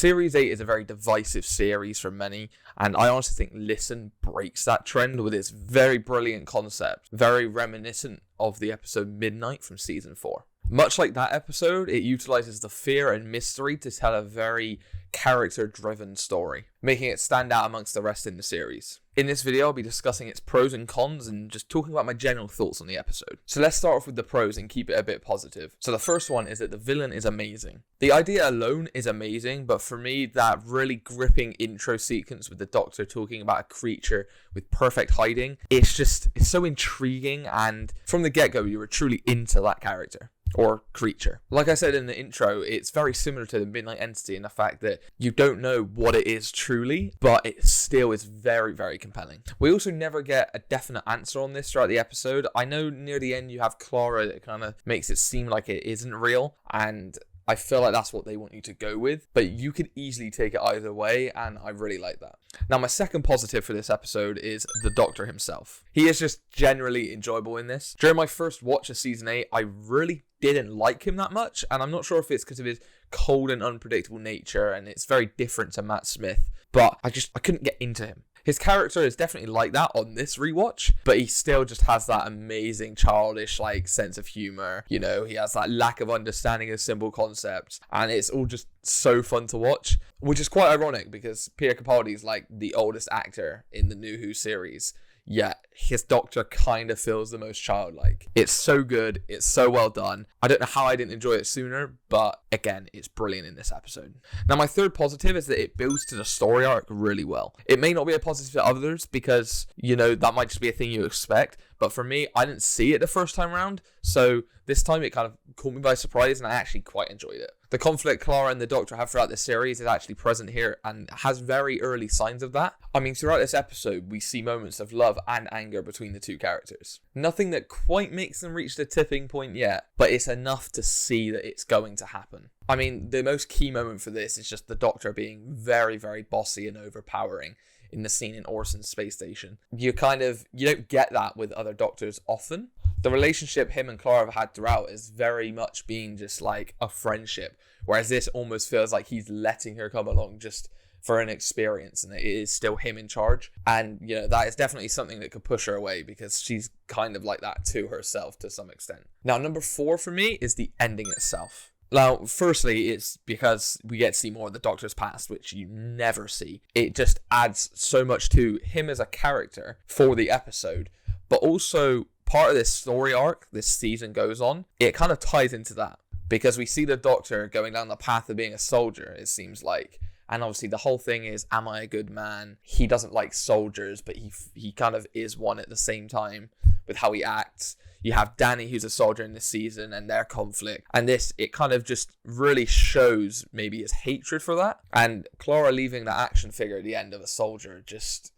Series 8 is a very divisive series for many, and I honestly think Listen breaks that trend with its very brilliant concept, very reminiscent of the episode Midnight from season 4. Much like that episode, it utilizes the fear and mystery to tell a very character-driven story, making it stand out amongst the rest in the series. In this video, I'll be discussing its pros and cons and just talking about my general thoughts on the episode. So let's start off with the pros and keep it a bit positive. So the first one is that the villain is amazing. The idea alone is amazing, but for me, that really gripping intro sequence with the Doctor talking about a creature with perfect hiding, it's so intriguing, and from the get-go, you were truly into that character. Or creature. Like I said in the intro, it's very similar to the Midnight Entity in the fact that you don't know what it is truly, but it still is very, very compelling. We also never get a definite answer on this throughout the episode. I know near the end you have Clara that kind of makes it seem like it isn't real, and I feel like that's what they want you to go with, but you could easily take it either way, and I really like that. Now, my second positive for this episode is the Doctor himself. He is just generally enjoyable in this. During my first watch of Season 8, I really didn't like him that much, and I'm not sure if it's because of his cold and unpredictable nature, and it's very different to Matt Smith, but I couldn't get into him. His character is definitely like that on this rewatch, but he still just has that amazing childish sense of humor. You know, he has that lack of understanding of simple concepts, and it's all just so fun to watch, which is quite ironic because Peter Capaldi is like the oldest actor in the New Who series. Yet his Doctor kind of feels the most childlike. It's so good. It's so well done. I don't know how I didn't enjoy it sooner, but again, it's brilliant in this episode. Now, my third positive is that it builds to the story arc really well. It may not be a positive to others because, that might just be a thing you expect. But for me, I didn't see it the first time around. So this time it kind of caught me by surprise and I actually quite enjoyed it. The conflict Clara and the Doctor have throughout the series is actually present here and has very early signs of that. I mean, throughout this episode, we see moments of love and anger between the two characters. Nothing that quite makes them reach the tipping point yet, but it's enough to see that it's going to happen. I mean, the most key moment for this is just the Doctor being very, very bossy and overpowering in the scene in Orson's space station. You don't get that with other Doctors often. The relationship him and Clara have had throughout is very much being just like a friendship, whereas this almost feels like he's letting her come along just for an experience, and it is still him in charge. And, that is definitely something that could push her away because she's kind of like that to herself to some extent. Now, number 4 for me is the ending itself. Now, firstly, it's because we get to see more of the Doctor's past, which you never see. It just adds so much to him as a character for the episode, but also part of this story arc this season goes on, it kind of ties into that because we see the Doctor going down the path of being a soldier, it seems like. And obviously the whole thing is, am I a good man? He doesn't like soldiers, but he kind of is one at the same time with how he acts. You have Danny, who's a soldier in this season, and their conflict. And it kind of just really shows maybe his hatred for that. And Clara leaving that action figure at the end of a soldier,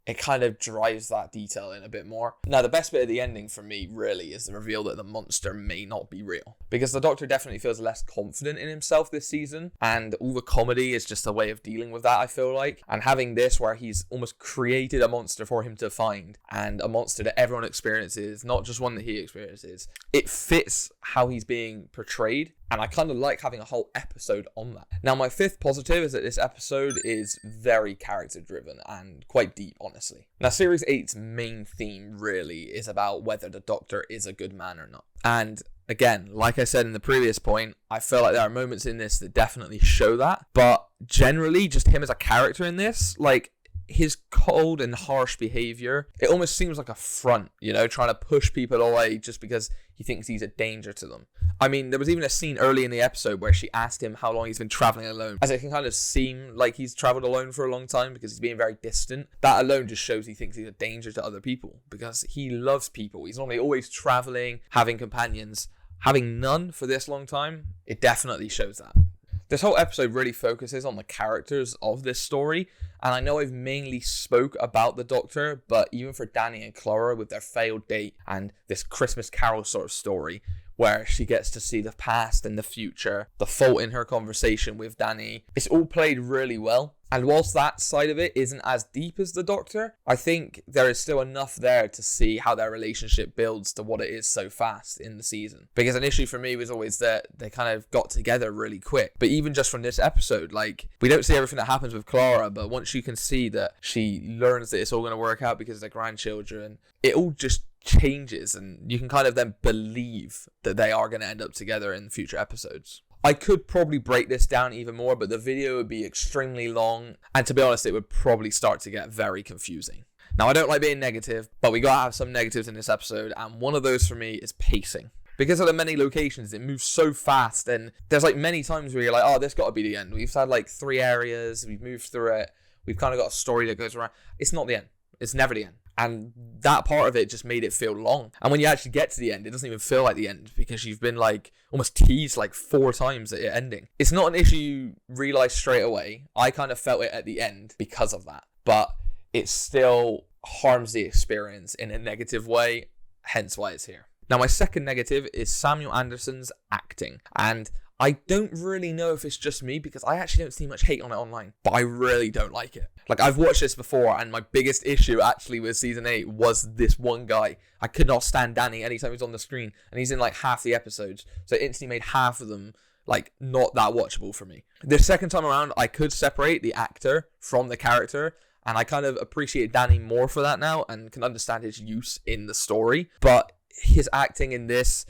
it kind of drives that detail in a bit more. Now, the best bit of the ending for me, really, is the reveal that the monster may not be real. Because the Doctor definitely feels less confident in himself this season, and all the comedy is just a way of dealing with that, I feel like. And having this where he's almost created a monster for him to find, and a monster that everyone experiences, not just one that he experiences, it fits how he's being portrayed, and I kind of like having a whole episode on that. Now, my 5th positive is that this episode is very character driven and quite deep, honestly. Now, Series 8's main theme really is about whether the Doctor is a good man or not. And again, like I said in the previous point, I feel like there are moments in this that definitely show that, but generally just him as a character in this, his cold and harsh behavior, it almost seems like a front, trying to push people away just because he thinks he's a danger to them. I mean, there was even a scene early in the episode where she asked him how long he's been traveling alone, as it can kind of seem like he's traveled alone for a long time because he's being very distant. That alone just shows he thinks he's a danger to other people because he loves people. He's normally always traveling, having companions. Having none for this long time, it definitely shows that. This whole episode really focuses on the characters of this story, and I know I've mainly spoke about the Doctor, but even for Danny and Clara with their failed date and this Christmas Carol sort of story, where she gets to see the past and the future, the fault in her conversation with Danny, it's all played really well. And whilst that side of it isn't as deep as the Doctor, I think there is still enough there to see how their relationship builds to what it is so fast in the season. Because an issue for me was always that they kind of got together really quick. But even just from this episode, like, we don't see everything that happens with Clara, but once you can see that she learns that it's all going to work out because of their grandchildren, it all just changes, and you can kind of then believe that they are going to end up together in future episodes. I could probably break this down even more, but the video would be extremely long, and to be honest, it would probably start to get very confusing. Now, I don't like being negative, but we gotta have some negatives in this episode, and one of those for me is pacing. Because of the many locations, it moves so fast, and there's like many times where you're like, oh, this gotta be the end. We've had like 3 areas, we've moved through it, we've kind of got a story that goes around. It's not the end. It's never the end. And that part of it just made it feel long. And when you actually get to the end, it doesn't even feel like the end because you've been like almost teased like 4 times at it ending. It's not an issue you realize straight away. I kind of felt it at the end because of that. But it still harms the experience in a negative way, hence why it's here. Now, my second negative is Samuel Anderson's acting. And I don't really know if it's just me because I actually don't see much hate on it online, but I really don't like it. Like, I've watched this before, and my biggest issue actually with season 8 was this one guy. I could not stand Danny anytime he was on the screen, and he's in like half the episodes, so it instantly made half of them like not that watchable for me. This second time around, I could separate the actor from the character, and I kind of appreciate Danny more for that now and can understand his use in the story, but his acting in this,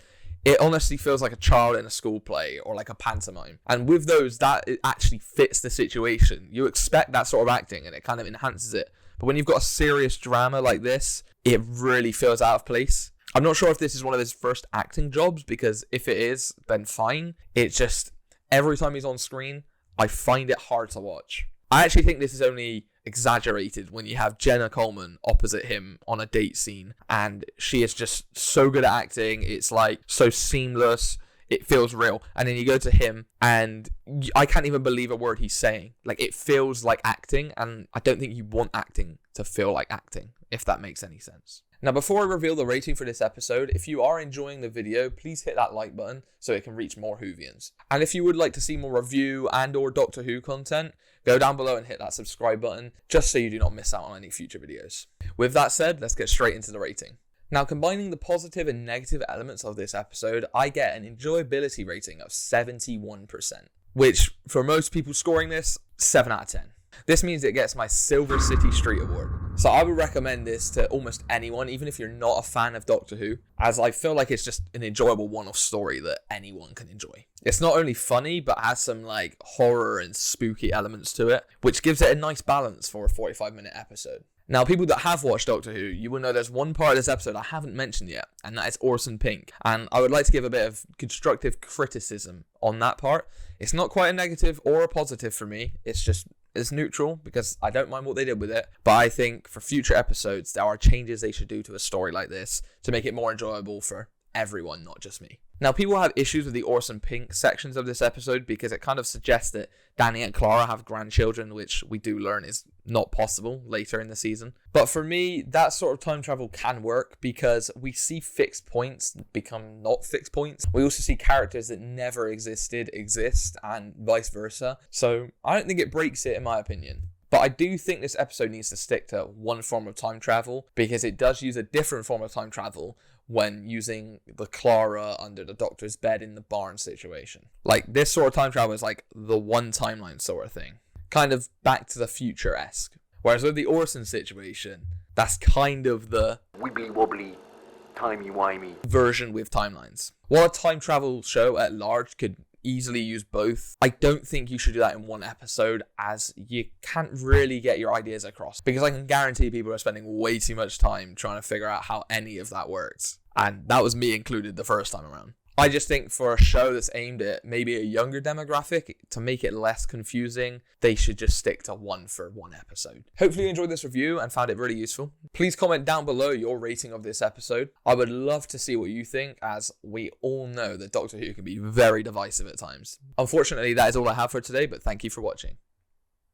it honestly feels like a child in a school play or like a pantomime. And with those, that it actually fits the situation. You expect that sort of acting and it kind of enhances it. But when you've got a serious drama like this, it really feels out of place. I'm not sure if this is one of his first acting jobs, because if it is, then fine. It's just, every time he's on screen, I find it hard to watch. I actually think this is only exaggerated when you have Jenna Coleman opposite him on a date scene, and she is just so good at acting. It's like so seamless, it feels real. And then you go to him and I can't even believe a word he's saying. Like, it feels like acting, and I don't think you want acting to feel like acting, if that makes any sense. Now, before I reveal the rating for this episode, if you are enjoying the video, please hit that like button so it can reach more Whovians. And if you would like to see more review and or Doctor Who content, go down below and hit that subscribe button, just so you do not miss out on any future videos. With that said, let's get straight into the rating. Now, combining the positive and negative elements of this episode, I get an enjoyability rating of 71%, which for most people scoring this, 7 out of 10. This means it gets my Silver City Street Award. So I would recommend this to almost anyone, even if you're not a fan of Doctor Who, as I feel like it's just an enjoyable one-off story that anyone can enjoy. It's not only funny, but has some like horror and spooky elements to it, which gives it a nice balance for a 45-minute episode. Now, people that have watched Doctor Who, you will know there's one part of this episode I haven't mentioned yet, and that is Orson Pink. And I would like to give a bit of constructive criticism on that part. It's not quite a negative or a positive for me. It's neutral because I don't mind what they did with it. But I think for future episodes, there are changes they should do to a story like this to make it more enjoyable for everyone, not just me. Now, people have issues with the Orson Pink sections of this episode because it kind of suggests that Danny and Clara have grandchildren, which we do learn is not possible later in the season. But for me, that sort of time travel can work because we see fixed points become not fixed points. We also see characters that never existed exist, and vice versa. So I don't think it breaks it, in my opinion. But I do think this episode needs to stick to one form of time travel because it does use a different form of time travel when using the Clara under the Doctor's bed in the barn situation. Like, this sort of time travel is like the one timeline sort of thing. Kind of Back to the Future-esque. Whereas with the Orson situation, that's kind of the wibbly-wobbly, timey-wimey version with timelines. While a time travel show at large could easily use both, I don't think you should do that in one episode, as you can't really get your ideas across, because I can guarantee people are spending way too much time trying to figure out how any of that works, and that was me included the first time around. I just think for a show that's aimed at maybe a younger demographic, to make it less confusing, they should just stick to one for one episode. Hopefully you enjoyed this review and found it really useful. Please comment down below your rating of this episode. I would love to see what you think, as we all know that Doctor Who can be very divisive at times. Unfortunately, that is all I have for today, but thank you for watching.